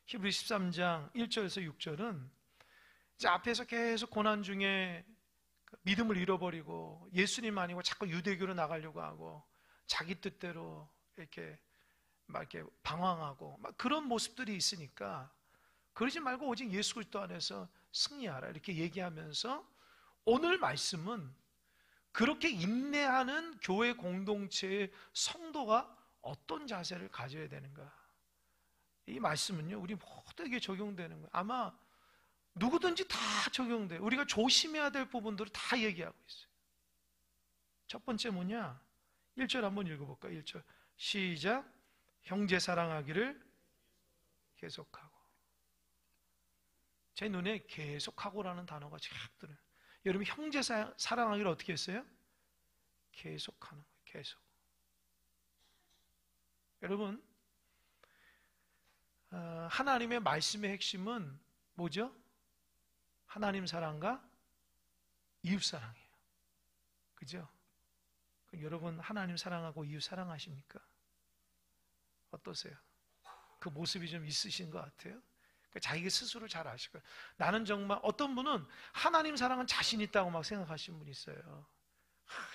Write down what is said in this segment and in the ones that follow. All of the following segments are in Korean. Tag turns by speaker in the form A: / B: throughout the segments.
A: 히브리 13장 1절에서 6절은 이제 앞에서 계속 고난 중에 믿음을 잃어버리고 예수님 아니고 자꾸 유대교로 나가려고 하고 자기 뜻대로 이렇게 방황하고 막 그런 모습들이 있으니까 그러지 말고 오직 예수 그리스도 안에서 승리하라 이렇게 얘기하면서 오늘 말씀은 그렇게 인내하는 교회 공동체의 성도가 어떤 자세를 가져야 되는가, 이 말씀은요 우리 모두에게 적용되는 거예요. 아마 누구든지 다 적용돼요. 우리가 조심해야 될 부분들을 다 얘기하고 있어요. 첫 번째 뭐냐? 1절 한번 읽어볼까요? 1절 시작. 형제 사랑하기를 계속하고. 제 눈에 계속하고라는 단어가 쫙 들어요. 여러분 형제 사랑하기를 어떻게 했어요? 계속하는 거예요. 계속. 여러분 하나님의 말씀의 핵심은 뭐죠? 하나님 사랑과 이웃 사랑이에요. 그죠? 그럼 여러분 하나님 사랑하고 이웃 사랑하십니까? 어떠세요? 그 모습이 좀 있으신 것 같아요? 자기 스스로를 잘 아실 거예요. 나는 정말 어떤 분은 하나님 사랑은 자신 있다고 막 생각하시는 분이 있어요.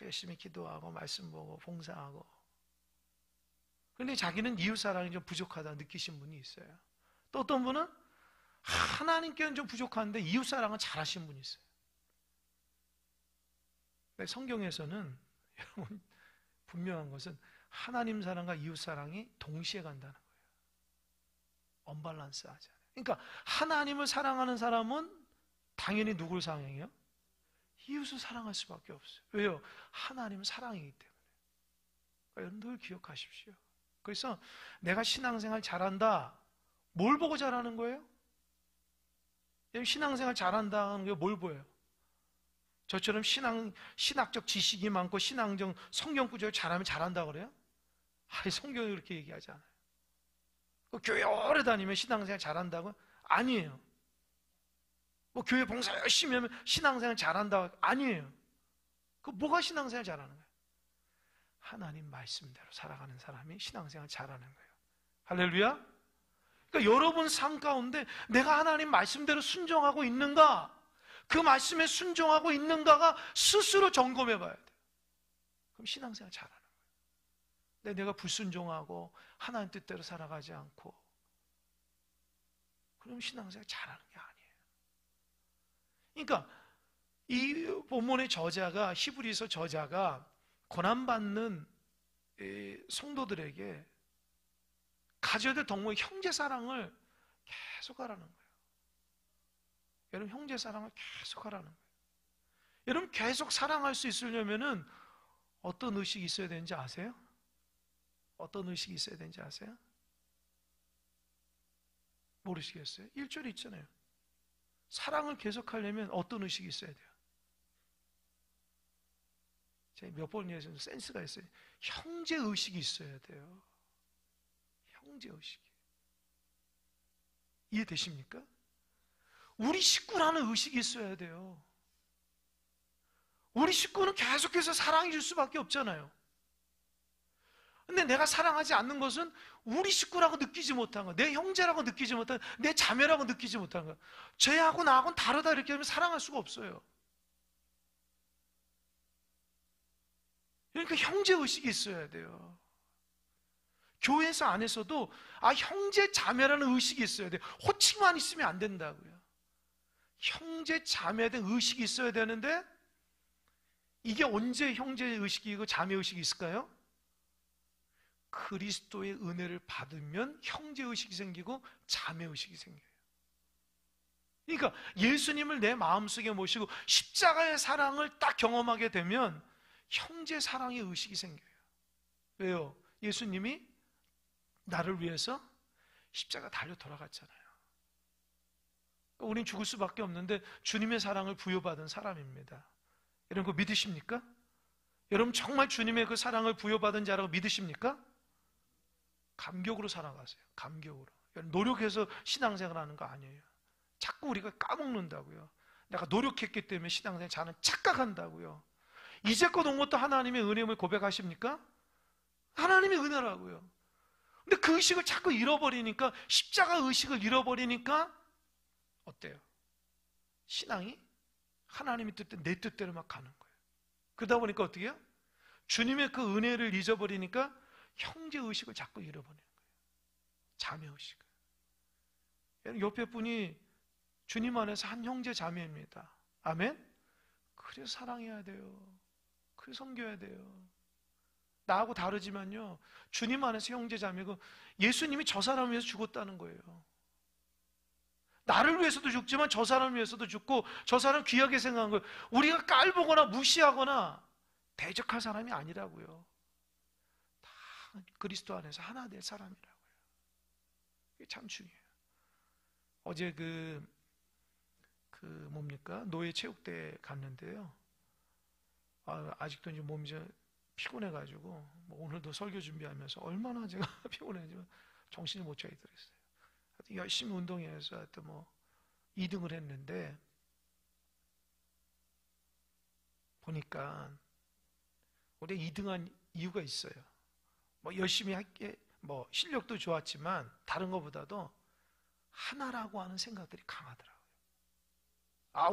A: 열심히 기도하고 말씀 보고 봉사하고. 그런데 자기는 이웃 사랑이 좀 부족하다 느끼신 분이 있어요. 또 어떤 분은 하나님께는 좀 부족한데 이웃 사랑은 잘하신 분이 있어요. 성경에서는 여러분 분명한 것은 하나님 사랑과 이웃 사랑이 동시에 간다는 거예요. 언밸런스 하지 않아요. 그러니까 하나님을 사랑하는 사람은 당연히 누굴 사랑해요? 이웃을 사랑할 수밖에 없어요. 왜요? 하나님은 사랑이기 때문에. 여러분 늘 기억하십시오. 그래서 내가 신앙생활 잘한다. 뭘 보고 잘하는 거예요? 신앙생활 잘한다는 게 뭘 보여요? 저처럼 신학적 지식이 많고 신앙적 성경 구조를 잘하면 잘한다 그래요? 아니 성경이 그렇게 얘기하지 않아요. 교회 오래 다니면 신앙생활 잘한다고? 아니에요. 뭐 교회 봉사 열심히 하면 신앙생활 잘한다고? 아니에요. 그 뭐가 신앙생활 잘하는 거예요? 하나님 말씀대로 살아가는 사람이 신앙생활 잘하는 거예요. 할렐루야. 그러니까 여러분 삶 가운데 내가 하나님 말씀대로 순종하고 있는가, 그 말씀에 순종하고 있는가가 스스로 점검해 봐야 돼요. 그럼 신앙생활 잘하는 거예요. 근데 내가 불순종하고 하나님 뜻대로 살아가지 않고 그럼 신앙생활 잘하는 게 아니에요. 그러니까 이 본문의 저자가, 히브리서 저자가 고난받는 성도들에게 가져야 될 덕목의 형제 사랑을 계속 하라는 거예요. 여러분 형제 사랑을 계속 하라는 거예요. 여러분 계속 사랑할 수 있으려면은 어떤 의식이 있어야 되는지 아세요? 어떤 의식이 있어야 되는지 아세요? 모르시겠어요? 1절에 있잖아요. 사랑을 계속하려면 어떤 의식이 있어야 돼요? 제가 몇 번 얘기해서 센스가 있어요. 형제 의식이 있어야 돼요. 형제 의식이. 이해되십니까? 우리 식구라는 의식이 있어야 돼요. 우리 식구는 계속해서 사랑해 줄 수밖에 없잖아요. 근데 내가 사랑하지 않는 것은 우리 식구라고 느끼지 못한 거야. 내 형제라고 느끼지 못한 거야. 내 자매라고 느끼지 못한 거야. 쟤하고 나하고는 다르다 이렇게 하면 사랑할 수가 없어요. 그러니까 형제의식이 있어야 돼요. 교회에서 안에서도 형제 자매라는 의식이 있어야 돼요. 호칭만 있으면 안 된다고요. 형제 자매에 대한 의식이 있어야 되는데 이게 언제 형제의식이고 자매의식이 있을까요? 그리스도의 은혜를 받으면 형제의식이 생기고 자매의식이 생겨요. 그러니까 예수님을 내 마음속에 모시고 십자가의 사랑을 딱 경험하게 되면 형제 사랑의 의식이 생겨요. 왜요? 예수님이 나를 위해서 십자가 달려 돌아갔잖아요. 그러니까 우린 죽을 수밖에 없는데 주님의 사랑을 부여받은 사람입니다. 여러분 그거 믿으십니까? 여러분 정말 주님의 그 사랑을 부여받은 자라고 믿으십니까? 감격으로 살아가세요. 감격으로. 여러분 노력해서 신앙생활 하는 거 아니에요. 자꾸 우리가 까먹는다고요. 내가 노력했기 때문에 신앙생활 잘하는 착각한다고요. 이제껏 온 것도 하나님의 은혜임을 고백하십니까? 하나님의 은혜라고요. 근데 그 의식을 자꾸 잃어버리니까, 십자가 의식을 잃어버리니까 어때요? 신앙이 하나님의 뜻대로, 내 뜻대로 막 가는 거예요. 그러다 보니까 어떻게 해요? 주님의 그 은혜를 잊어버리니까 형제 의식을 자꾸 잃어버리는 거예요. 자매 의식을. 옆에 분이 주님 안에서 한 형제 자매입니다. 아멘? 그래서 사랑해야 돼요. 그래서 섬겨야 돼요. 나하고 다르지만요, 주님 안에서 형제 자매고, 예수님이 저 사람을 위해서 죽었다는 거예요. 나를 위해서도 죽지만 저 사람을 위해서도 죽고, 저 사람 귀하게 생각한 거예요. 우리가 깔보거나 무시하거나 대적할 사람이 아니라고요. 다 그리스도 안에서 하나 될 사람이라고요. 이게 참 중요해요. 어제 뭡니까? 노예 체육대회 갔는데요. 아직도 이제 몸이 좀 피곤해가지고, 뭐 오늘도 설교 준비하면서 얼마나 제가 피곤해지만 정신이 못 차리더랬어요. 열심히 운동해서 하여튼 뭐 2등을 했는데, 보니까 우리가 2등한 이유가 있어요. 뭐 열심히 할게, 뭐 실력도 좋았지만 다른 것보다도 하나라고 하는 생각들이 강하더라고요.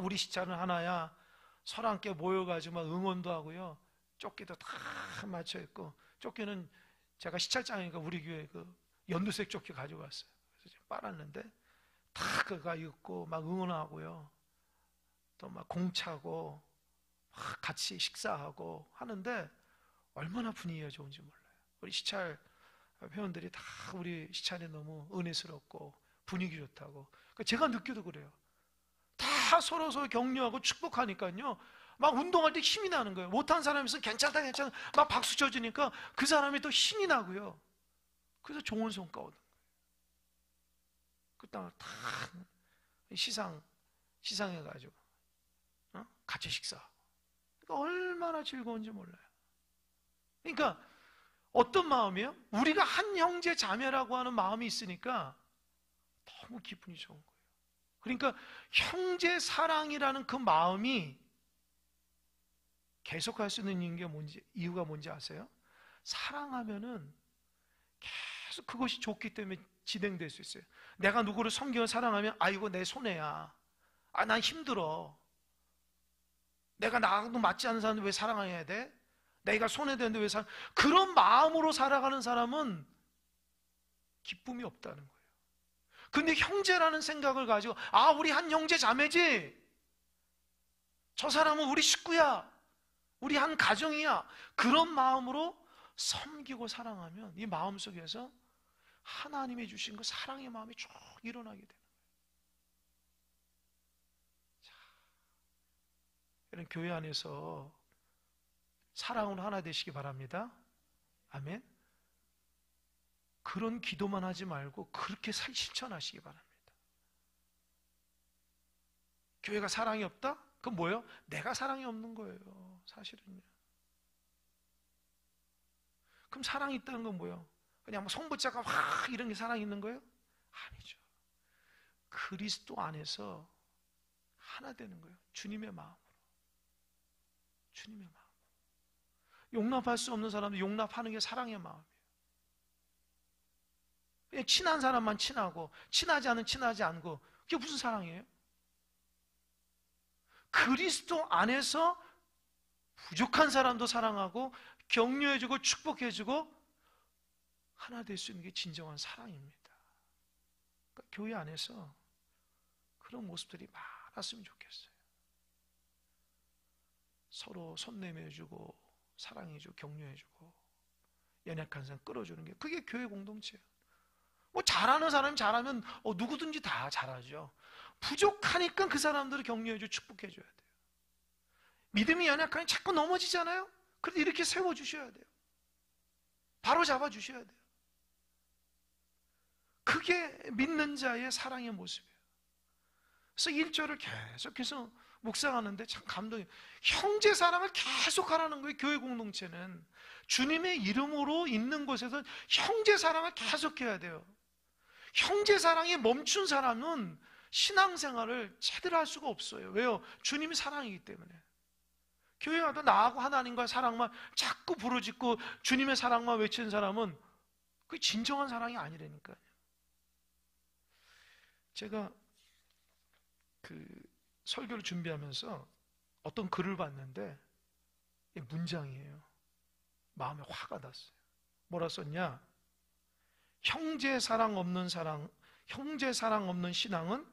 A: 우리 시차는 하나야. 서로 함께 모여가지고 막 응원도 하고요. 조끼도 다 맞춰 있고, 조끼는 제가 시찰장이니까 우리 교회 그 연두색 조끼 가지고 왔어요. 그래서 빨았는데 다 그가 입고 막 응원하고요. 또 막 공차고 막 같이 식사하고 하는데 얼마나 분위기가 좋은지 몰라요. 우리 시찰 회원들이 다 우리 시찰에 너무 은혜스럽고 분위기 좋다고. 제가 느껴도 그래요. 다 서로 격려하고 축복하니까요, 막 운동할 때 힘이 나는 거예요. 못한 사람이 있으면 괜찮다 괜찮다 막 박수 쳐주니까 그 사람이 또 힘이 나고요. 그래서 좋은 성과 얻은 거예요. 그다음에 다 시상해가지고 같이 식사. 그러니까 얼마나 즐거운지 몰라요. 그러니까 어떤 마음이에요? 우리가 한 형제 자매라고 하는 마음이 있으니까 너무 기분이 좋은 거예요. 그러니까 형제 사랑이라는 그 마음이 계속할 수 있는 이유가 뭔지 아세요? 사랑하면은 계속 그것이 좋기 때문에 진행될 수 있어요. 내가 누구를 섬기고 사랑하면 이거 내 손해야. 난 힘들어. 내가 나하고 맞지 않는 사람들 왜 사랑해야 돼? 내가 손해되는데 왜 그런 마음으로 살아가는 사람은 기쁨이 없다는 거예요. 근데 형제라는 생각을 가지고 우리 한 형제 자매지, 저 사람은 우리 식구야, 우리 한 가정이야, 그런 마음으로 섬기고 사랑하면 이 마음속에서 하나님이 주신 그 사랑의 마음이 쭉 일어나게 되는 거예요. 자, 이런 교회 안에서 사랑으로 하나 되시기 바랍니다. 아멘. 그런 기도만 하지 말고 그렇게 실천하시기 바랍니다. 교회가 사랑이 없다? 그건 뭐예요? 내가 사랑이 없는 거예요, 사실은요. 그럼 사랑이 있다는 건 뭐예요? 그냥 뭐 성부자가 이런 게 사랑이 있는 거예요? 아니죠. 그리스도 안에서 하나 되는 거예요. 주님의 마음으로. 주님의 마음. 용납할 수 없는 사람도 용납하는 게 사랑의 마음이에요. 그냥 친한 사람만 친하고 친하지 않고 그게 무슨 사랑이에요? 그리스도 안에서 부족한 사람도 사랑하고 격려해주고 축복해주고 하나 될 수 있는 게 진정한 사랑입니다. 그러니까 교회 안에서 그런 모습들이 많았으면 좋겠어요. 서로 손 내밀어주고 사랑해주고 격려해주고 연약한 사람 끌어주는 게 그게 교회 공동체예요. 뭐 잘하는 사람이 잘하면 누구든지 다 잘하죠. 부족하니까 그 사람들을 격려해주고 축복해줘야 돼요. 믿음이 연약하니 자꾸 넘어지잖아요. 그래도 이렇게 세워주셔야 돼요. 바로 잡아주셔야 돼요. 그게 믿는 자의 사랑의 모습이에요. 그래서 1절을 계속해서 묵상하는데 참 감동이에요. 형제 사랑을 계속 하라는 거예요. 교회 공동체는 주님의 이름으로 있는 곳에서 형제 사랑을 계속해야 돼요. 형제 사랑이 멈춘 사람은 신앙생활을 제대로 할 수가 없어요. 왜요? 주님이 사랑이기 때문에. 교회 와도 나하고 하나님과의 사랑만 자꾸 부르짖고 주님의 사랑만 외치는 사람은 그게 진정한 사랑이 아니라니까요. 제가 그 설교를 준비하면서 어떤 글을 봤는데 문장이에요. 마음에 화가 났어요. 뭐라 썼냐? 형제 사랑 없는 신앙은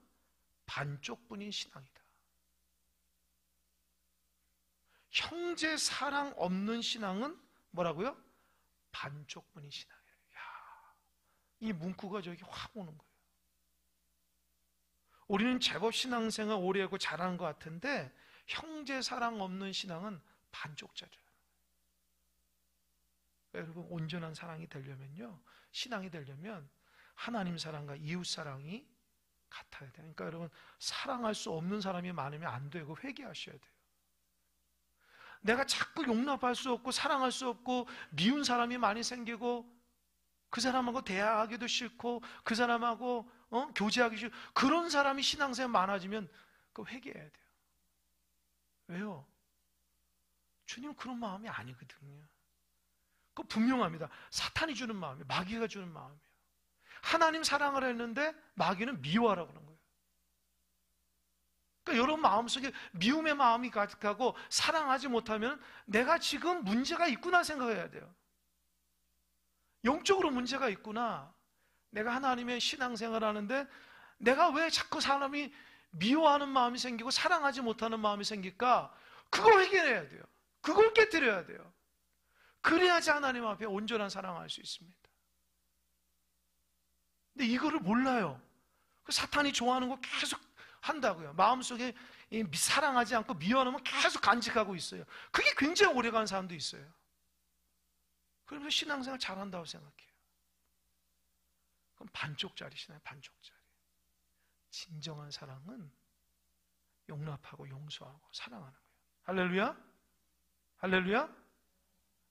A: 반쪽뿐인 신앙이다. 형제 사랑 없는 신앙은 뭐라고요? 반쪽뿐인 신앙이에요. 이 문구가 저기 확 오는 거예요. 우리는 제법 신앙생활 오래 하고 잘하는 것 같은데 형제 사랑 없는 신앙은 반쪽짜리예요. 여러분, 온전한 사랑이 되려면요, 신앙이 되려면 하나님 사랑과 이웃 사랑이 같아야 돼요. 그러니까 여러분, 사랑할 수 없는 사람이 많으면 안 되고 회개하셔야 돼요. 내가 자꾸 용납할 수 없고 사랑할 수 없고 미운 사람이 많이 생기고 그 사람하고 대화하기도 싫고 그 사람하고 교제하기 싫고 그런 사람이 신앙생활 많아지면 그거 회개해야 돼요. 왜요? 주님 그런 마음이 아니거든요. 그거 분명합니다. 사탄이 주는 마음이에요. 마귀가 주는 마음이에요. 하나님 사랑을 했는데 마귀는 미워하라고 그러는 거예요. 그러니까 여러분 마음속에 미움의 마음이 가득하고 사랑하지 못하면 내가 지금 문제가 있구나 생각해야 돼요. 영적으로 문제가 있구나. 내가 하나님의 신앙생활을 하는데 내가 왜 자꾸 사람이 미워하는 마음이 생기고 사랑하지 못하는 마음이 생길까? 그걸 해결해야 돼요. 그걸 깨뜨려야 돼요. 그래야지 하나님 앞에 온전한 사랑을 할 수 있습니다. 근데 이거를 몰라요. 사탄이 좋아하는 거 계속 한다고요. 마음속에 사랑하지 않고 미워하면 계속 간직하고 있어요. 그게 굉장히 오래가는 사람도 있어요. 그러면서 신앙생활 잘한다고 생각해요. 그럼 반쪽짜리시나요? 반쪽짜리. 진정한 사랑은 용납하고 용서하고 사랑하는 거예요. 할렐루야? 할렐루야?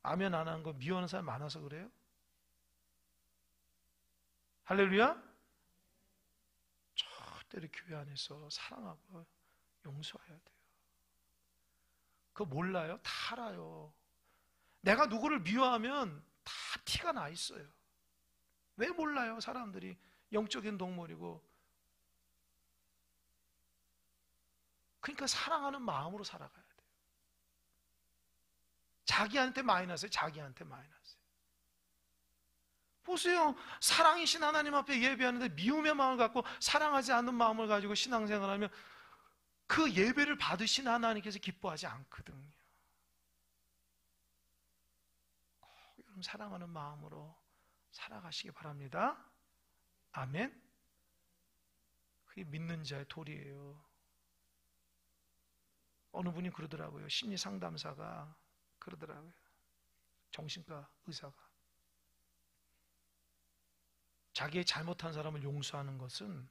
A: 아멘 안 하는 거 미워하는 사람 많아서 그래요? 할렐루야? 절대로 교회 안에서 사랑하고 용서해야 돼요. 그거 몰라요? 다 알아요. 내가 누구를 미워하면 다 티가 나 있어요. 왜 몰라요? 사람들이 영적인 동물이고. 그러니까 사랑하는 마음으로 살아가야 돼요. 자기한테 마이너스예요. 자기한테 마이너스. 보세요. 사랑이신 하나님 앞에 예배하는데 미움의 마음을 갖고 사랑하지 않는 마음을 가지고 신앙생활하면 그 예배를 받으신 하나님께서 기뻐하지 않거든요. 꼭 여러분 사랑하는 마음으로 살아가시기 바랍니다. 아멘. 그게 믿는 자의 도리예요. 어느 분이 그러더라고요. 심리상담사가 그러더라고요. 정신과 의사가. 자기의 잘못한 사람을 용서하는 것은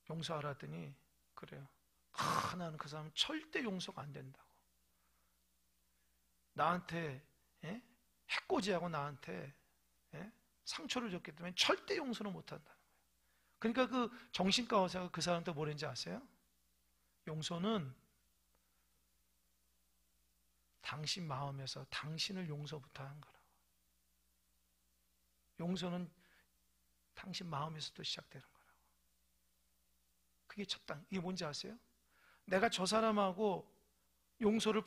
A: 용서하라 했더니 그래요. 나는 그 사람 절대 용서가 안 된다고. 나한테 해코지하고 나한테 상처를 줬기 때문에 절대 용서를 못한다는 거예요. 그러니까 그 정신과 의사가 그 사람한테 뭐랬는지 아세요? 용서는 당신 마음에서 당신을 용서부터 하는 거라고. 용서는 당신 마음에서도 시작되는 거라고. 그게 첫 단. 이게 뭔지 아세요? 내가 저 사람하고 용서를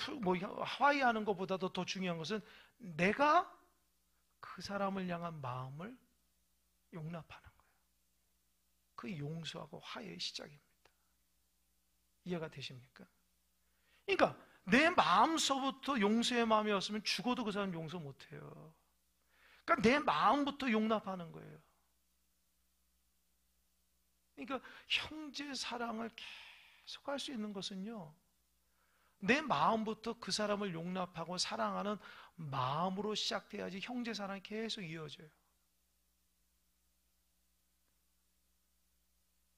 A: 화해하는 것보다도 더 중요한 것은 내가 그 사람을 향한 마음을 용납하는 거예요. 그게 용서하고 화해의 시작입니다. 이해가 되십니까? 그러니까 내 마음서부터 용서의 마음이 왔으면 죽어도 그 사람 용서 못해요. 그러니까 내 마음부터 용납하는 거예요. 그러니까 형제 사랑을 계속 할 수 있는 것은요, 내 마음부터 그 사람을 용납하고 사랑하는 마음으로 시작돼야지 형제 사랑이 계속 이어져요.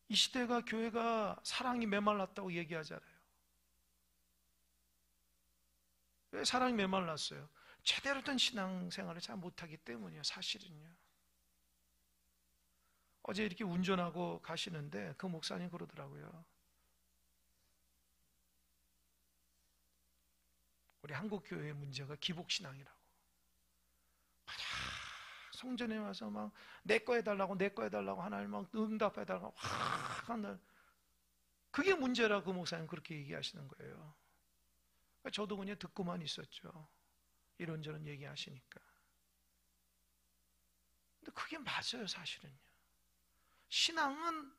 A: 이 시대가 교회가 사랑이 메말랐다고 얘기하잖아요. 왜 사랑이 메말랐어요? 제대로 된 신앙생활을 잘 못하기 때문이에요. 사실은요. 어제 이렇게 운전하고 가시는데 그 목사님 그러더라고요. 우리 한국 교회의 문제가 기복신앙이라고. 성전에 와서 막 내 거 해달라고 내 거 해달라고 하나님 막 응답해달라고 확 한다. 그게 문제라 그 목사님 그렇게 얘기하시는 거예요. 저도 그냥 듣고만 있었죠. 이런저런 얘기하시니까. 근데 그게 맞아요, 사실은요. 신앙은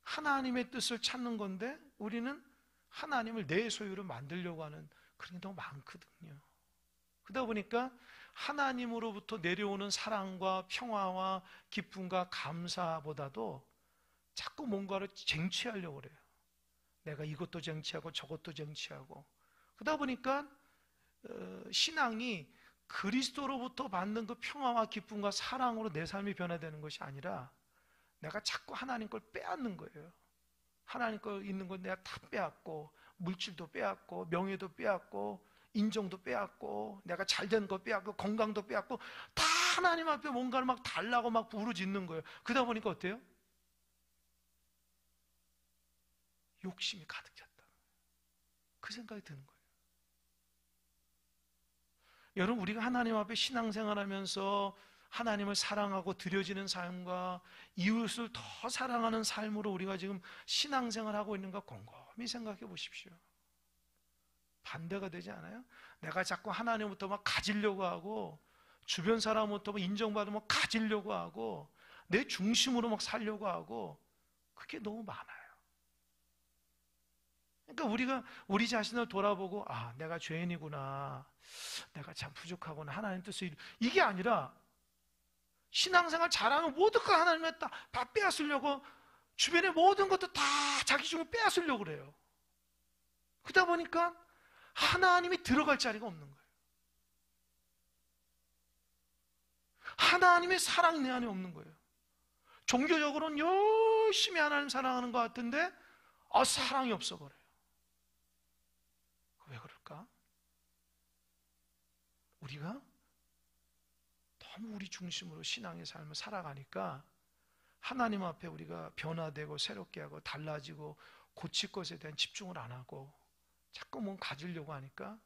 A: 하나님의 뜻을 찾는 건데 우리는 하나님을 내 소유로 만들려고 하는 그런 게 너무 많거든요. 그러다 보니까 하나님으로부터 내려오는 사랑과 평화와 기쁨과 감사보다도 자꾸 뭔가를 쟁취하려고 그래요. 내가 이것도 쟁취하고 저것도 쟁취하고. 그러다 보니까 신앙이 그리스도로부터 받는 그 평화와 기쁨과 사랑으로 내 삶이 변화되는 것이 아니라 내가 자꾸 하나님 걸 빼앗는 거예요. 하나님 거 있는 건 내가 다 빼앗고 물질도 빼앗고 명예도 빼앗고 인정도 빼앗고 내가 잘된 거 빼앗고 건강도 빼앗고 다 하나님 앞에 뭔가를 막 달라고 막 부르짖는 거예요. 그러다 보니까 어때요? 욕심이 가득 찼다. 그 생각이 드는 거예요. 여러분, 우리가 하나님 앞에 신앙생활하면서 하나님을 사랑하고 드려지는 삶과 이웃을 더 사랑하는 삶으로 우리가 지금 신앙생활하고 있는가 곰곰이 생각해 보십시오. 반대가 되지 않아요? 내가 자꾸 하나님부터 막 가지려고 하고 주변 사람부터 막 인정받으면 가지려고 하고 내 중심으로 막 살려고 하고 그게 너무 많아요. 그러니까 우리가 우리 자신을 돌아보고 아, 내가 죄인이구나. 내가 참 부족하구나. 하나님 뜻을 이게 아니라 신앙생활 잘하면 모든 거 하나님의 다 빼앗으려고 주변의 모든 것도 다 자기 중에 빼앗으려고 그래요. 그러다 보니까 하나님이 들어갈 자리가 없는 거예요. 하나님의 사랑이 내 안에 없는 거예요. 종교적으로는 열심히 하나님 사랑하는 것 같은데 사랑이 없어버려요. 왜 그럴까? 우리가 너무 우리 중심으로 신앙의 삶을 살아가니까 하나님 앞에 우리가 변화되고 새롭게 하고 달라지고 고칠 것에 대한 집중을 안 하고 자꾸 뭔 가지려고 하니까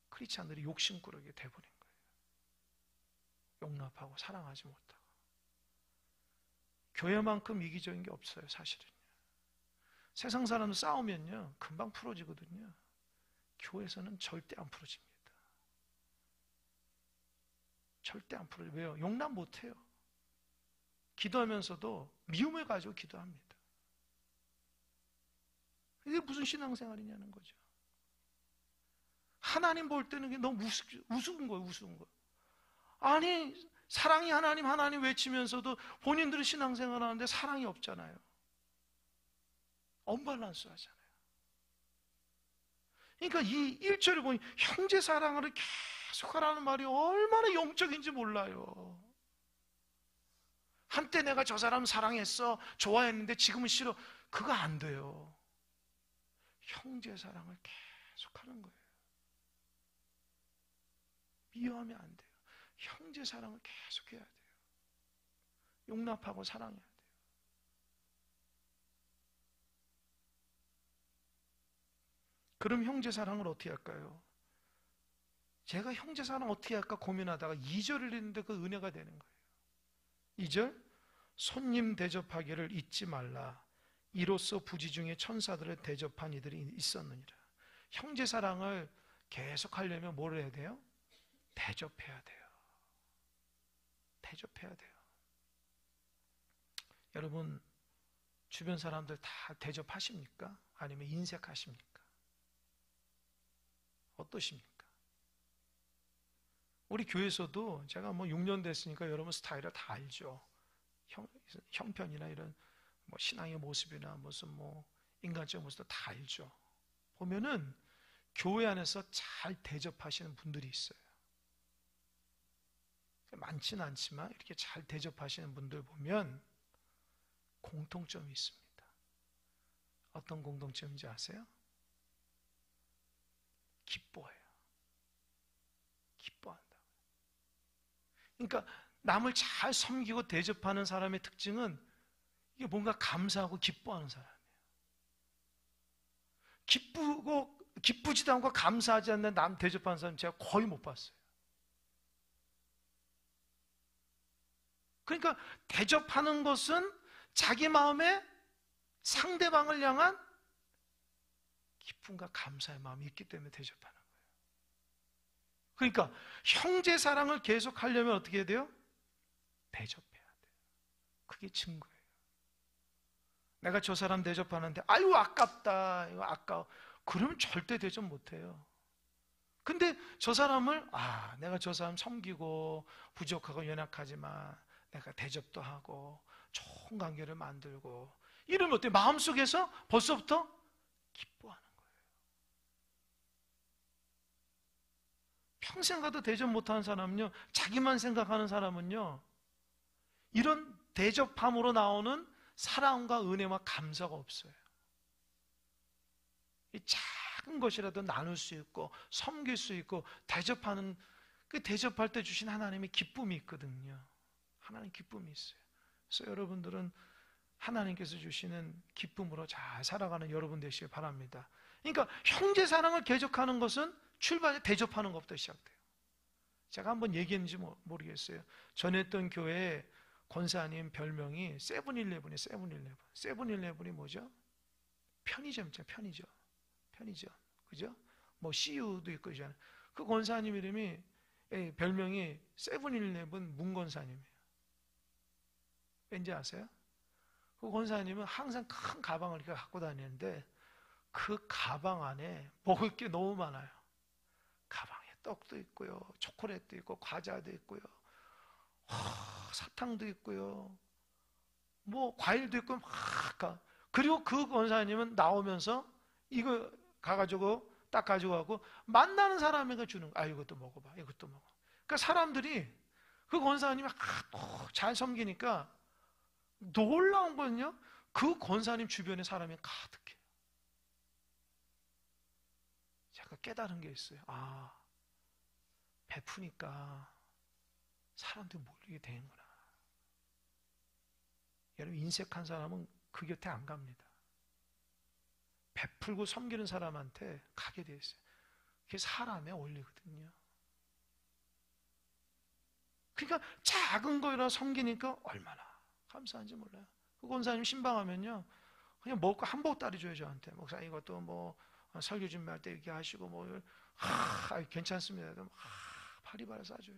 A: 크리스찬들이 욕심꾸러기가 돼버린 거예요. 용납하고 사랑하지 못하고. 교회만큼 이기적인 게 없어요, 사실은요. 세상 사람들 싸우면요 금방 풀어지거든요. 교회에서는 절대 안 풀어집니다. 절대 안 풀어져요. 왜요? 용납 못해요. 기도하면서도 미움을 가지고 기도합니다. 이게 무슨 신앙생활이냐는 거죠. 하나님 볼 때는 그게 너무 우스운 거예요. 우스운 거. 아니 사랑이 하나님 하나님 외치면서도 본인들은 신앙생활 하는데 사랑이 없잖아요. 언밸런스 하잖아요. 그러니까 이 1절을 보니 형제 사랑을 계속 하라는 말이 얼마나 영적인지 몰라요. 한때 내가 저 사람 사랑했어 좋아했는데 지금은 싫어. 그거 안 돼요. 형제 사랑을 계속 하는 거예요. 미워하면 안 돼요. 형제 사랑을 계속 해야 돼요. 용납하고 사랑해야 돼요. 그럼 형제 사랑을 어떻게 할까요? 제가 형제 사랑 어떻게 할까 고민하다가 2절을 읽는데 그 은혜가 되는 거예요. 2절 손님 대접하기를 잊지 말라. 이로써 부지 중에 천사들을 대접한 이들이 있었느니라. 형제 사랑을 계속 하려면 뭘 해야 돼요? 대접해야 돼요. 대접해야 돼요. 여러분 주변 사람들 다 대접하십니까? 아니면 인색하십니까? 어떠십니까? 우리 교회에서도 제가 뭐 6년 됐으니까 여러분 스타일을 다 알죠. 형편이나 이런 뭐 신앙의 모습이나 무슨 뭐 인간적인 모습도 다 알죠. 보면은 교회 안에서 잘 대접하시는 분들이 있어요. 많지는 않지만 이렇게 잘 대접하시는 분들 보면 공통점이 있습니다. 어떤 공통점인지 아세요? 기뻐해요. 기뻐한다. 그러니까 남을 잘 섬기고 대접하는 사람의 특징은 이게 뭔가 감사하고 기뻐하는 사람이에요. 기쁘지도 않고 감사하지 않는 남 대접하는 사람 제가 거의 못 봤어요. 그러니까 대접하는 것은 자기 마음에 상대방을 향한 기쁨과 감사의 마음이 있기 때문에 대접하는 거예요. 그러니까 형제 사랑을 계속하려면 어떻게 해야 돼요? 대접해야 돼요. 그게 증거예요. 내가 저 사람 대접하는데 아유 아깝다, 이거 아까워, 그러면 절대 대접 못해요. 근데 저 사람을 내가 저 사람 섬기고 부족하고 연약하지만 내가 대접도 하고 좋은 관계를 만들고 이러면 어때요? 마음속에서 벌써부터 기뻐하는 거예요. 평생 가도 대접 못하는 사람은요, 자기만 생각하는 사람은요, 이런 대접함으로 나오는 사랑과 은혜와 감사가 없어요. 이 작은 것이라도 나눌 수 있고 섬길 수 있고 대접하는, 그 대접할 때 주신 하나님의 기쁨이 있거든요. 하나님 기쁨이 있어요. 그래서 여러분들은 하나님께서 주시는 기쁨으로 잘 살아가는 여러분 되시길 바랍니다. 그러니까 형제 사랑을 계속하는 것은 출발에 대접하는 것부터 시작돼요. 제가 한번 얘기했는지 모르겠어요. 전했던 교회에 권사님 별명이 세븐일레븐이에요. 세븐일레븐. 세븐일레븐이 뭐죠? 편의점이죠. 편의점. 그죠? 뭐 CU도 있고 그잖아요. 그 권사님 이름이, 별명이 세븐일레븐 문권사님이에요. 왠지 아세요? 그 권사님은 항상 큰 가방을 이렇게 갖고 다니는데 그 가방 안에 먹을 게 너무 많아요. 가방에 떡도 있고요, 초콜릿도 있고, 과자도 있고요, 사탕도 있고요, 뭐 과일도 있고 막. 그리고 그 권사님은 나오면서 이거 가가지고 딱 가지고 가고 만나는 사람에게 주는 거. 이것도 먹어봐, 이것도 먹어. 그러니까 사람들이 그 권사님이 잘 섬기니까 놀라운 건요, 그 권사님 주변에 사람이 가득해요. 제가 깨달은 게 있어요. 베푸니까 사람들이 몰리게 되는구나. 여러분, 인색한 사람은 그 곁에 안 갑니다. 베풀고 섬기는 사람한테 가게 돼 있어요. 그게 사람의 원리거든요. 그러니까 작은 거라 섬기니까 얼마나 감사한지 몰라요. 그 권사님 신방하면요, 그냥 먹고 한복다리 줘요, 저한테. 목사 이것도 뭐 설교 준비할 때 이렇게 하시고 뭐 괜찮습니다. 파리바라 싸줘요.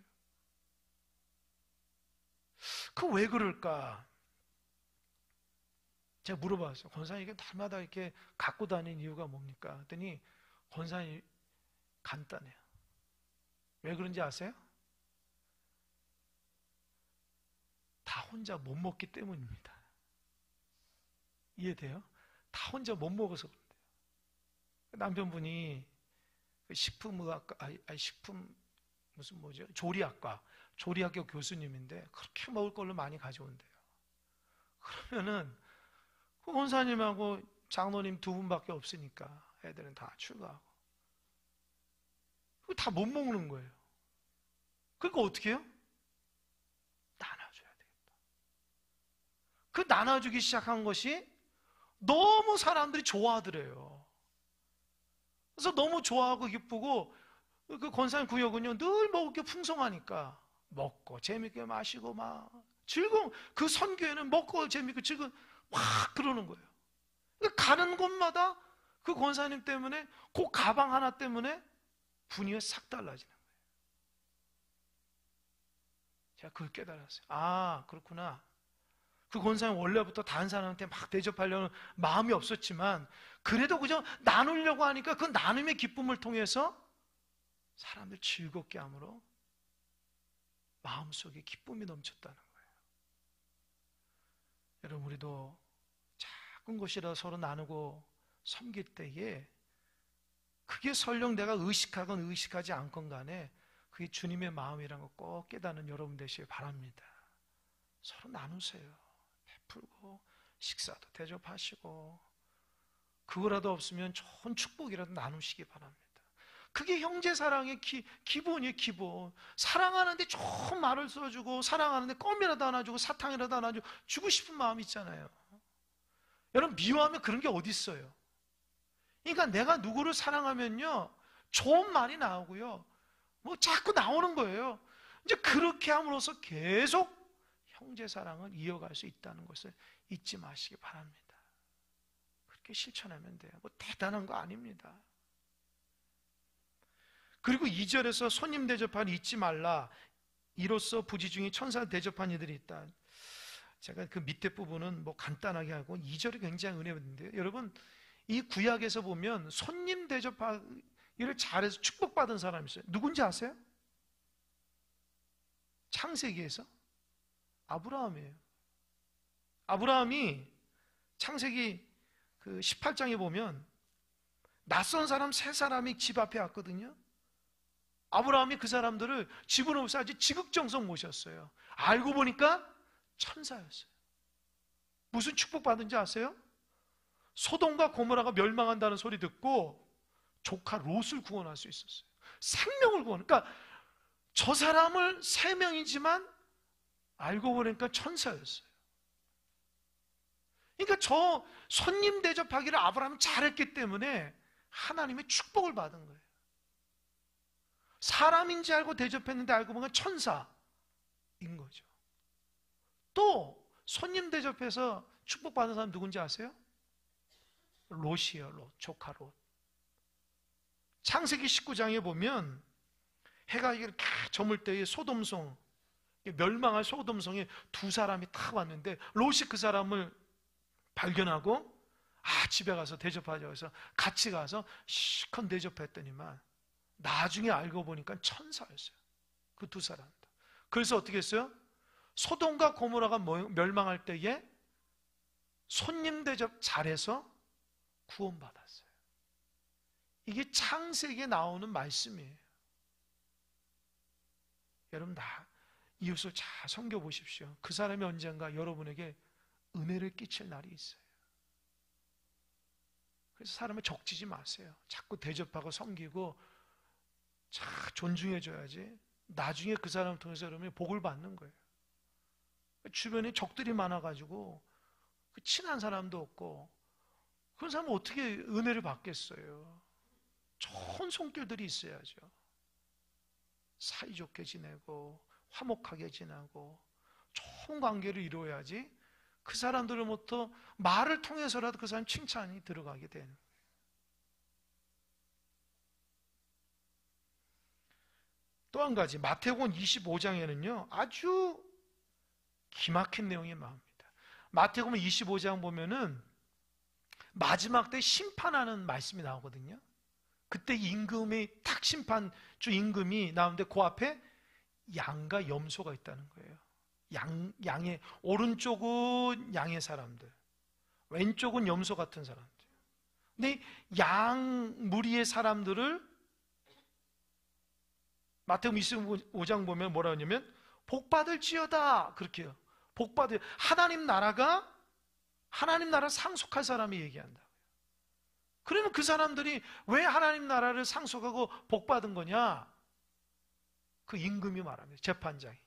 A: 그 왜 그럴까? 제가 물어봤어요. 권사님 이게 날마다 이렇게 갖고 다니는 이유가 뭡니까? 그랬더니 권사님 간단해요. 왜 그런지 아세요? 다 혼자 못 먹기 때문입니다. 이해돼요? 다 혼자 못 먹어서 그런데요. 남편분이 식품의학과, 무슨 뭐죠? 조리학교 교수님인데 그렇게 먹을 걸로 많이 가져온대요. 그러면은 그 권사님하고 장로님 두 분밖에 없으니까 애들은 다 출가하고 다 못 먹는 거예요. 그러니까 어떻게 해요? 나눠줘야 되겠다. 그 나눠주기 시작한 것이 너무 사람들이 좋아하더래요. 그래서 너무 좋아하고 기쁘고, 그 권사님 구역은요, 늘 먹을 게 풍성하니까 먹고 재밌게 마시고 막 즐거운, 그 선교에는 먹고 재밌고 즐거운 막 그러는 거예요. 그러니까 가는 곳마다 그 권사님 때문에, 그 가방 하나 때문에 분위기가 싹 달라지는 거예요. 제가 그걸 깨달았어요. 그렇구나. 그 권사님 원래부터 다른 사람한테 막 대접하려는 마음이 없었지만 그래도 그저 나누려고 하니까 그 나눔의 기쁨을 통해서 사람들 즐겁게 함으로 마음속에 기쁨이 넘쳤다는 거예요. 여러분, 우리도 작은 것이라 서로 나누고 섬길 때에 그게 설령 내가 의식하건 의식하지 않건 간에 그게 주님의 마음이라는 걸 꼭 깨닫는 여러분 되시길 바랍니다. 서로 나누세요. 베풀고 식사도 대접하시고, 그거라도 없으면 좋은 축복이라도 나누시기 바랍니다. 그게 형제사랑의 기본이에요. 기본. 사랑하는데 좋은 말을 써주고, 사랑하는데 껌이라도 하나 주고 사탕이라도 하나 주고 싶은 마음이 있잖아요. 여러분, 미워하면 그런 게 어디 있어요? 그러니까 내가 누구를 사랑하면요, 좋은 말이 나오고요, 뭐 자꾸 나오는 거예요. 이제 그렇게 함으로써 계속 형제 사랑을 이어갈 수 있다는 것을 잊지 마시기 바랍니다. 그렇게 실천하면 돼요. 뭐 대단한 거 아닙니다. 그리고 2절에서 손님 대접하니 잊지 말라. 이로써 부지 중에 천사 대접한 이들이 있다. 제가 그 밑에 부분은 뭐 간단하게 하고 2절이 굉장히 은혜인데요. 여러분, 이 구약에서 보면 손님 대접하기를 잘해서 축복받은 사람이 있어요. 누군지 아세요? 창세기에서 아브라함이에요. 아브라함이 창세기 그 18장에 보면 낯선 사람 3사람이 집 앞에 왔거든요. 아브라함이 그 사람들을 집으로 오서 아주 지극정성 모셨어요. 알고 보니까 천사였어요. 무슨 축복받은지 아세요? 소돔과 고모라가 멸망한다는 소리 듣고 조카 롯을 구원할 수 있었어요. 생명을 구원. 그러니까 저 사람을 3명이지만 알고 보니까 천사였어요. 그러니까 저 손님 대접하기를 아브라함이 잘했기 때문에 하나님의 축복을 받은 거예요. 사람인지 알고 대접했는데 알고 보면 천사인 거죠. 또 손님 대접해서 축복받은 사람 누군지 아세요? 롯이에요. 롯, 조카 롯. 창세기 19장에 보면 해가 이렇게 저물 때에 소돔성, 멸망할 소돔성에 2사람이 탁 왔는데 롯이 그 사람을 발견하고 집에 가서 대접하자고 해서 같이 가서 시컷 대접했더니만 나중에 알고 보니까 천사였어요. 그 2사람. 그래서 어떻게 했어요? 소돔과 고모라가 멸망할 때에 손님 대접 잘해서 구원받았어요. 이게 창세기에 나오는 말씀이에요. 여러분 다 이웃을 잘 섬겨보십시오. 그 사람이 언젠가 여러분에게 은혜를 끼칠 날이 있어요. 그래서 사람을 적지지 마세요. 자꾸 대접하고 섬기고 잘 존중해줘야지 나중에 그 사람을 통해서 여러분이 복을 받는 거예요. 주변에 적들이 많아가지고 친한 사람도 없고 그런 사람은 어떻게 은혜를 받겠어요? 좋은 손길들이 있어야죠. 사이좋게 지내고 화목하게 지내고 좋은 관계를 이루어야지 그 사람들로부터 말을 통해서라도 그 사람 칭찬이 들어가게 되는 거예요. 또 한 가지 마태복음 25장에는요 아주 기막힌 내용이 나옵니다. 마태복음 25장 보면은 마지막 때 심판하는 말씀이 나오거든요. 그때 임금이 탁 심판주 임금이 나오는데 그 앞에 양과 염소가 있다는 거예요. 양의 오른쪽은 양의 사람들, 왼쪽은 염소 같은 사람들. 근데 양 무리의 사람들을 마태복음 25장 보면 뭐라 하냐면 복받을지어다 그렇게 해요. 복받을 하나님 나라 상속할 사람이 얘기한다. 그러면 그 사람들이 왜 하나님 나라를 상속하고 복받은 거냐? 그 임금이 말합니다. 재판장이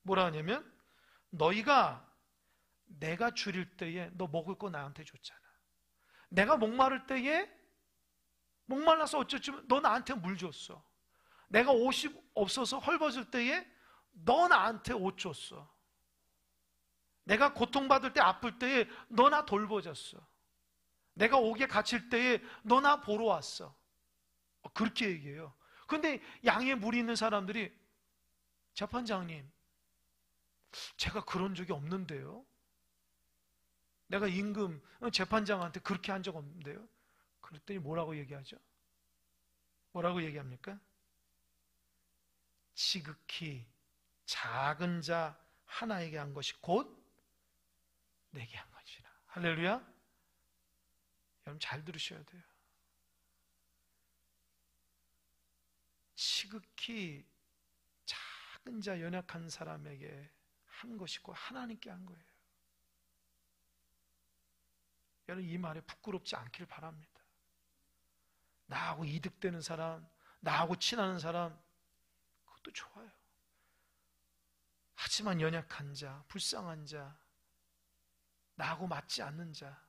A: 뭐라 하냐면 너희가 내가 줄일 때에 너 먹을 거 나한테 줬잖아. 내가 목마를 때에 목말라서 어쩌지만 너 나한테 물 줬어. 내가 옷이 없어서 헐벗을 때에 너 나한테 옷 줬어. 내가 고통받을 때 아플 때에 너 나 돌보셨어. 내가 옥에 갇힐 때에 너 나 보러 왔어. 그렇게 얘기해요. 근데 양에 물이 있는 사람들이 재판장님 제가 그런 적이 없는데요. 내가 임금 재판장한테 그렇게 한 적 없는데요. 그랬더니 뭐라고 얘기하죠? 뭐라고 얘기합니까? 지극히 작은 자 하나에게 한 것이 곧 내게 한 것이라. 할렐루야. 여러분 잘 들으셔야 돼요. 지극히 작은 자 연약한 사람에게 한 것이 곧 하나님께 한 거예요. 여러분 이 말에 부끄럽지 않기를 바랍니다. 나하고 이득되는 사람, 나하고 친하는 사람 그것도 좋아요. 하지만 연약한 자, 불쌍한 자, 나하고 맞지 않는 자,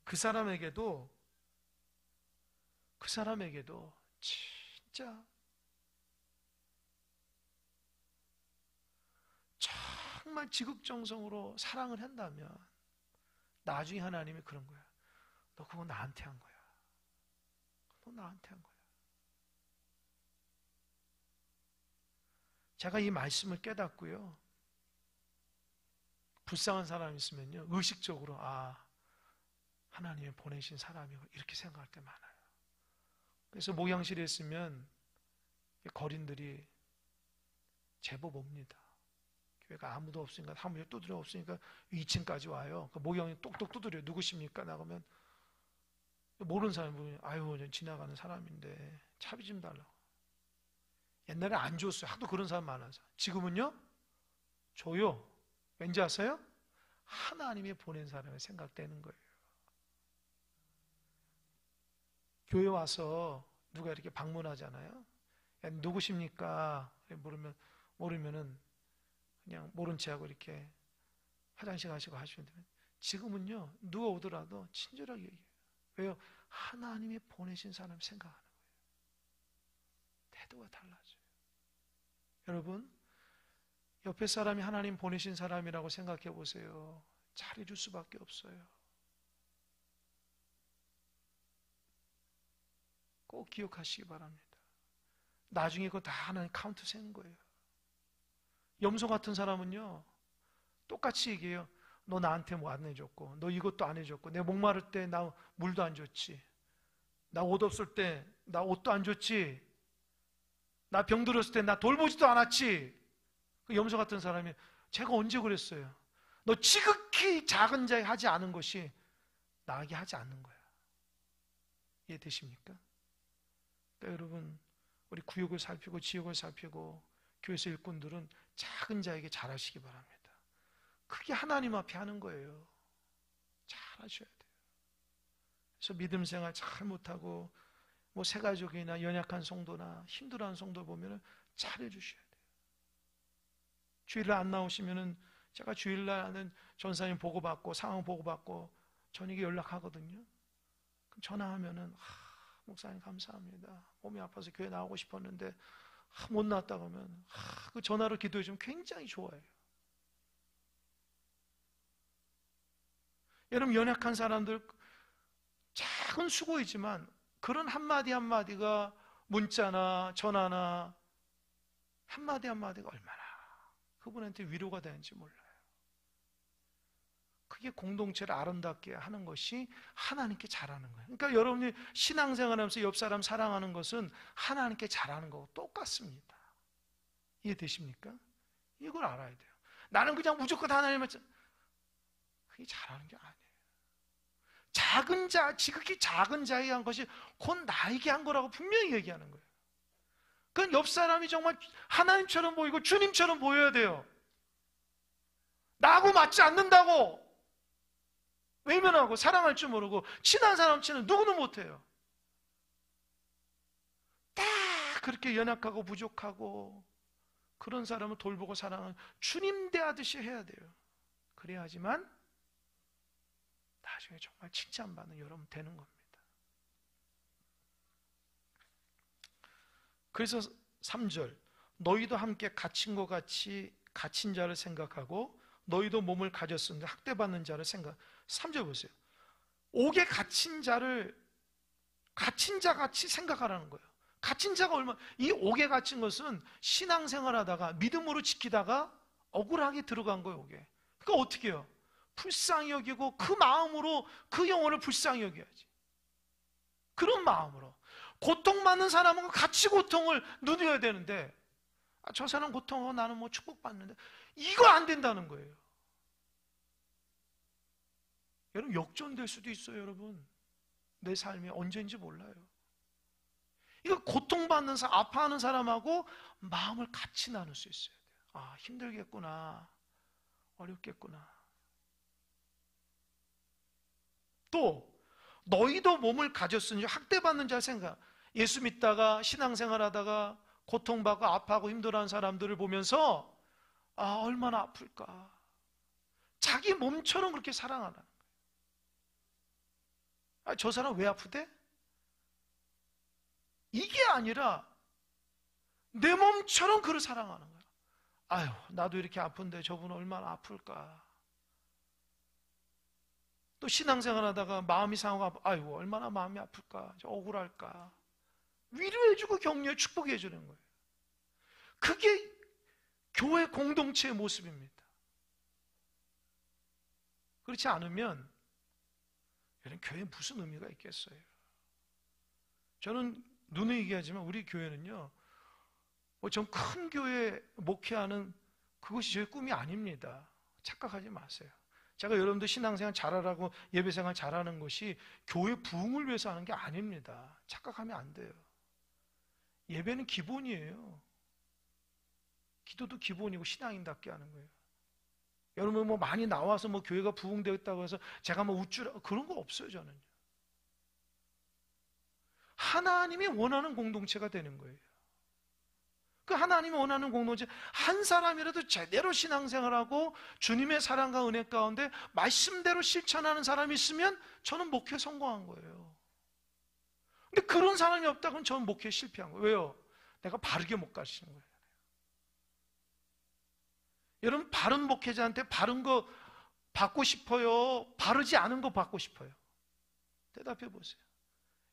A: 그 사람에게도 진짜 정말 지극정성으로 사랑을 한다면 나중에 하나님이 그런 거야. 너 그거 나한테 한 거야. 너 나한테 한 거야. 제가 이 말씀을 깨닫고요, 불쌍한 사람이 있으면요, 의식적으로 하나님이 보내신 사람이고 이렇게 생각할 때 많아요. 그래서 목양실에 있으면 거린들이 제법 옵니다. 교회가 아무도 없으니까, 사무실 두드려 없으니까 2층까지 와요. 그 목양이 똑똑 두드려요. 누구십니까? 나가면 모르는 사람이 보면 아유, 지나가는 사람인데 차비 좀 달라고. 옛날에 안 줬어요. 하도 그런 사람 많아서. 지금은요, 줘요. 왠지 아세요? 하나님이 보낸 사람이 생각되는 거예요. 교회 와서 누가 이렇게 방문하잖아요. 야, 누구십니까? 모르면은 그냥 모른 체하고 이렇게 화장실 가시고 하시면 되면, 지금은요, 누가 오더라도 친절하게 얘기해요. 왜요? 하나님이 보내신 사람 생각하는 거예요. 태도가 달라져요. 여러분, 옆에 사람이 하나님 보내신 사람이라고 생각해 보세요. 잘해줄 수밖에 없어요. 꼭 기억하시기 바랍니다. 나중에 그거 다 하나님 카운트 세는 거예요. 염소 같은 사람은요, 똑같이 얘기해요. 너 나한테 뭐 안 해줬고, 너 이것도 안 해줬고, 내 목마를 때 나 물도 안 줬지, 나 옷 없을 때 나 옷도 안 줬지, 나 병들었을 때 나 돌보지도 않았지. 그 염소 같은 사람이, 제가 언제 그랬어요? 너 지극히 작은 자에 하지 않은 것이 나에게 하지 않는 거야. 이해되십니까? 그러니까 여러분, 우리 구역을 살피고 지역을 살피고 교회에서 일꾼들은 작은 자에게 잘하시기 바랍니다. 그게 하나님 앞에 하는 거예요. 잘하셔야 돼요. 그래서 믿음 생활 잘 못하고 뭐 새가족이나 연약한 성도나 힘들어하는 성도 보면은 잘해주셔야 돼요. 주일날 안 나오시면은 제가 주일날은 전사님 보고받고 상황 보고받고 저녁에 연락하거든요. 그럼 전화하면은 목사님 감사합니다. 몸이 아파서 교회 나오고 싶었는데 못 나왔다 그러면 그 전화로 기도해 주면 굉장히 좋아해요. 여러분, 연약한 사람들 작은 수고이지만 그런 한마디 한마디가 문자나 전화나 한마디 한마디가 얼마나 그분한테 위로가 되는지 몰라요. 그게 공동체를 아름답게 하는 것이 하나님께 잘하는 거예요. 그러니까 여러분이 신앙생활하면서 옆 사람 사랑하는 것은 하나님께 잘하는 거고 똑같습니다. 이해되십니까? 이걸 알아야 돼요. 나는 그냥 무조건 하나님을, 그게 잘하는 게 아니에요. 작은 자, 지극히 작은 자에게 한 것이 곧 나에게 한 거라고 분명히 얘기하는 거예요. 그건 옆 사람이 정말 하나님처럼 보이고 주님처럼 보여야 돼요. 나하고 맞지 않는다고 외면하고 사랑할 줄 모르고 친한 사람 치는 누구는 못해요. 딱 그렇게 연약하고 부족하고 그런 사람을 돌보고 사랑하는 주님 대하듯이 해야 돼요. 그래야지만 나중에 정말 칭찬받는 여러분 되는 겁니다. 그래서 3절, 너희도 함께 갇힌 것 같이 갇힌 자를 생각하고 너희도 몸을 가졌으니 학대받는 자를 생각. 3절 보세요. 옥에 갇힌 자를 갇힌 자 같이 생각하라는 거예요. 갇힌 자가 얼마나, 이 옥에 갇힌 것은 신앙생활 하다가 믿음으로 지키다가 억울하게 들어간 거예요. 옥에. 그러니까 어떻게 해요? 불쌍히 여기고 그 마음으로 그 영혼을 불쌍히 여겨야지. 그런 마음으로 고통받는 사람은 같이 고통을 누려야 되는데, 저 사람 고통하고 나는 뭐 축복받는데, 이거 안 된다는 거예요. 여러분, 역전될 수도 있어요. 여러분, 내 삶이 언제인지 몰라요. 이거 고통받는 사람, 아파하는 사람하고 마음을 같이 나눌 수 있어야 돼요. 힘들겠구나, 어렵겠구나. 또 너희도 몸을 가졌으니 학대받는 자 생각. 예수 믿다가 신앙생활 하다가 고통받고 아파하고 힘들어하는 사람들을 보면서 얼마나 아플까. 자기 몸처럼 그렇게 사랑하는 거예요. 저 사람 왜 아프대? 이게 아니라 내 몸처럼 그를 사랑하는 거예요. 아유, 나도 이렇게 아픈데 저분은 얼마나 아플까. 또 신앙생활 하다가 마음이 상하고, 아유, 얼마나 마음이 아플까. 저 억울할까. 위로해주고 격려해 축복해주는 거예요. 그게 교회 공동체의 모습입니다. 그렇지 않으면 여러분, 교회에 무슨 의미가 있겠어요? 저는 눈에 얘기하지만 우리 교회는요, 전 큰 교회 목회하는 그것이 저의 꿈이 아닙니다. 착각하지 마세요. 제가 여러분들 신앙생활 잘하라고 예배생활 잘하는 것이 교회 부흥을 위해서 하는 게 아닙니다. 착각하면 안 돼요. 예배는 기본이에요. 기도도 기본이고 신앙인답게 하는 거예요. 여러분 뭐 많이 나와서 뭐 교회가 부흥되었다고 해서 제가 뭐 우쭐 그런 거 없어요. 저는 하나님이 원하는 공동체가 되는 거예요. 그 하나님이 원하는 공동체, 한 사람이라도 제대로 신앙생활하고 주님의 사랑과 은혜 가운데 말씀대로 실천하는 사람이 있으면 저는 목회 성공한 거예요. 근데 그런 사람이 없다 그러면 저는 목회에 실패한 거예요. 왜요? 내가 바르게 못 가르치는 거예요. 여러분, 바른 목회자한테 바른 거 받고 싶어요? 바르지 않은 거 받고 싶어요? 대답해 보세요.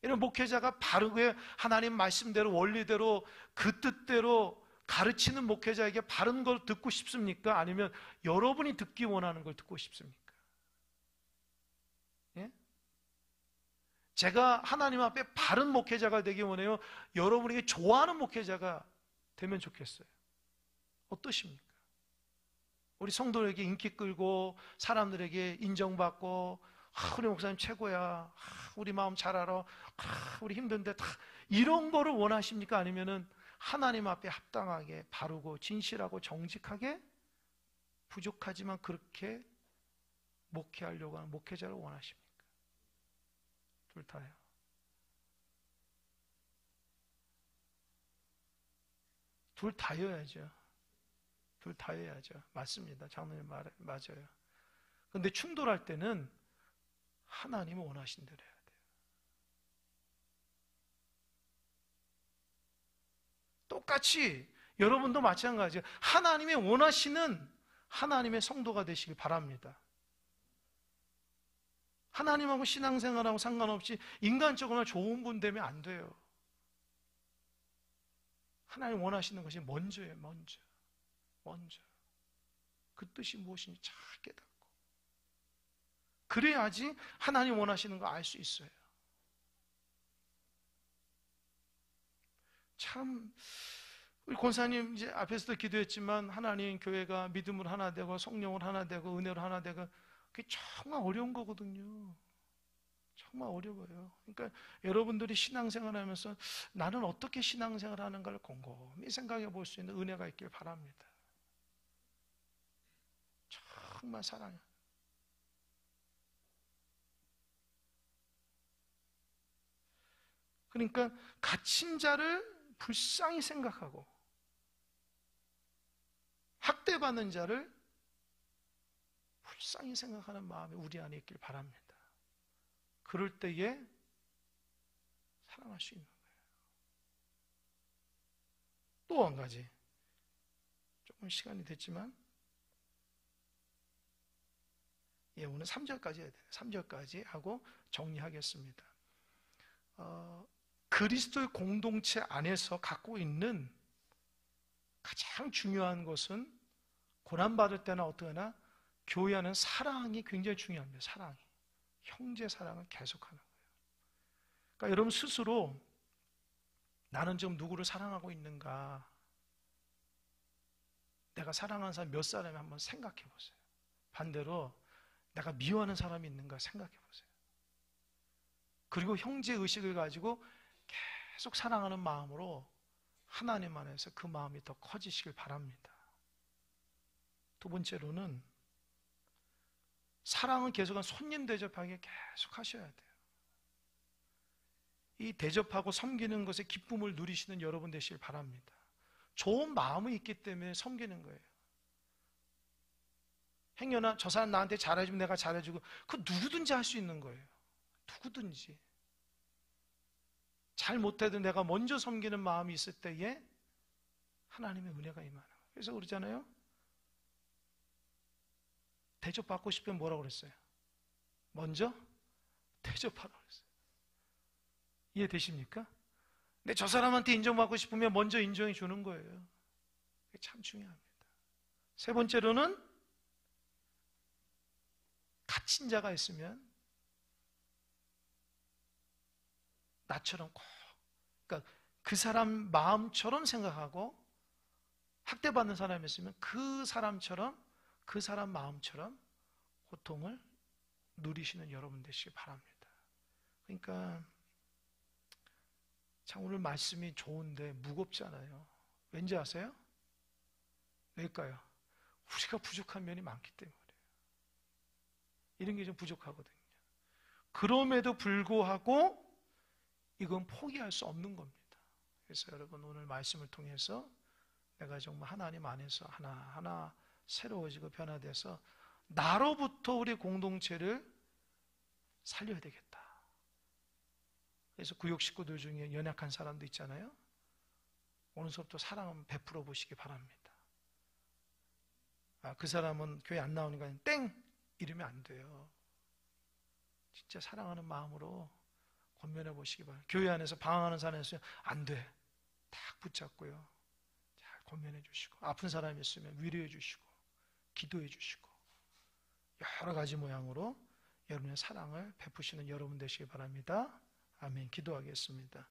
A: 이런 목회자가 바르게 하나님 말씀대로 원리대로 그 뜻대로 가르치는 목회자에게 바른 걸 듣고 싶습니까? 아니면 여러분이 듣기 원하는 걸 듣고 싶습니까? 예? 제가 하나님 앞에 바른 목회자가 되기 원해요? 여러분에게 좋아하는 목회자가 되면 좋겠어요? 어떠십니까? 우리 성도들에게 인기 끌고 사람들에게 인정받고 우리 목사님 최고야. 우리 마음 잘 알아. 우리 힘든데 다 이런 거를 원하십니까? 아니면은 하나님 앞에 합당하게 바르고 진실하고 정직하게 부족하지만 그렇게 목회하려고 하는 목회자를 원하십니까? 둘 다요. 둘 다여야죠. 둘 다여야죠. 맞습니다. 장로님 말 맞아요. 근데 충돌할 때는 하나님이 원하신 대로 해야 돼요. 똑같이 여러분도 마찬가지예요. 하나님이 원하시는 하나님의 성도가 되시길 바랍니다. 하나님하고 신앙생활하고 상관없이 인간적으로 좋은 분 되면 안 돼요. 하나님 원하시는 것이 먼저예요. 먼저 그 뜻이 무엇인지 잘 깨닫고 그래야지 하나님 원하시는 거 알 수 있어요. 참 우리 권사님 이제 앞에서도 기도했지만 하나님 교회가 믿음으로 하나 되고 성령으로 하나 되고 은혜로 하나 되고 그게 정말 어려운 거거든요. 정말 어려워요. 그러니까 여러분들이 신앙생활 하면서 나는 어떻게 신앙생활 하는가를 곰곰이 생각해 볼 수 있는 은혜가 있길 바랍니다. 정말 사랑해요. 그러니까 갇힌 자를 불쌍히 생각하고 학대받는 자를 불쌍히 생각하는 마음이 우리 안에 있길 바랍니다. 그럴 때에 사랑할 수 있는 거예요. 또 한 가지, 조금 시간이 됐지만 오늘 3절까지 해야 돼요. 3절까지 하고 정리하겠습니다. 그리스도의 공동체 안에서 갖고 있는 가장 중요한 것은 고난받을 때나 어떠나 교회 안은 사랑이 굉장히 중요합니다. 사랑이. 형제 사랑을 계속하는 거예요. 그러니까 여러분 스스로 나는 지금 누구를 사랑하고 있는가? 내가 사랑하는 사람 몇 사람이 한번 생각해 보세요. 반대로 내가 미워하는 사람이 있는가 생각해 보세요. 그리고 형제 의식을 가지고 계속 사랑하는 마음으로 하나님 안에서 그 마음이 더 커지시길 바랍니다. 두 번째로는 사랑은 계속한 손님 대접하기 계속 하셔야 돼요. 이 대접하고 섬기는 것에 기쁨을 누리시는 여러분 되시길 바랍니다. 좋은 마음이 있기 때문에 섬기는 거예요. 행여나 저 사람 나한테 잘해주면 내가 잘해주고 그 누구든지 할 수 있는 거예요. 누구든지. 잘 못해도 내가 먼저 섬기는 마음이 있을 때에 하나님의 은혜가 임하는 거예요. 그래서 그러잖아요. 대접받고 싶으면 뭐라고 그랬어요? 먼저 대접하라고 그랬어요. 이해되십니까? 근데 저 사람한테 인정받고 싶으면 먼저 인정해 주는 거예요. 그게 참 중요합니다. 세 번째로는 갇힌 자가 있으면 나처럼 꼭, 그러니까 그 사람 마음처럼 생각하고, 학대받는 사람이 있으면 그 사람처럼, 그 사람 마음처럼 고통을 누리시는 여러분 되시기 바랍니다. 그러니까 참 오늘 말씀이 좋은데 무겁잖아요. 왠지 아세요? 왜일까요? 우리가 부족한 면이 많기 때문에. 이런 게 좀 부족하거든요. 그럼에도 불구하고 이건 포기할 수 없는 겁니다. 그래서 여러분 오늘 말씀을 통해서 내가 정말 하나님 안에서 하나하나 새로워지고 변화돼서 나로부터 우리 공동체를 살려야 되겠다. 그래서 구역 식구들 중에 연약한 사람도 있잖아요. 오늘서부터 사랑을 베풀어 보시기 바랍니다. 그 사람은 교회 안 나오니까 땡! 이러면 안 돼요. 진짜 사랑하는 마음으로 권면해 보시기 바랍니다. 교회 안에서 방황하는 사람이 있으면 안 돼. 딱 붙잡고요. 잘 권면해 주시고, 아픈 사람이 있으면 위로해 주시고, 기도해 주시고, 여러 가지 모양으로 여러분의 사랑을 베푸시는 여러분 되시기 바랍니다. 아멘. 기도하겠습니다.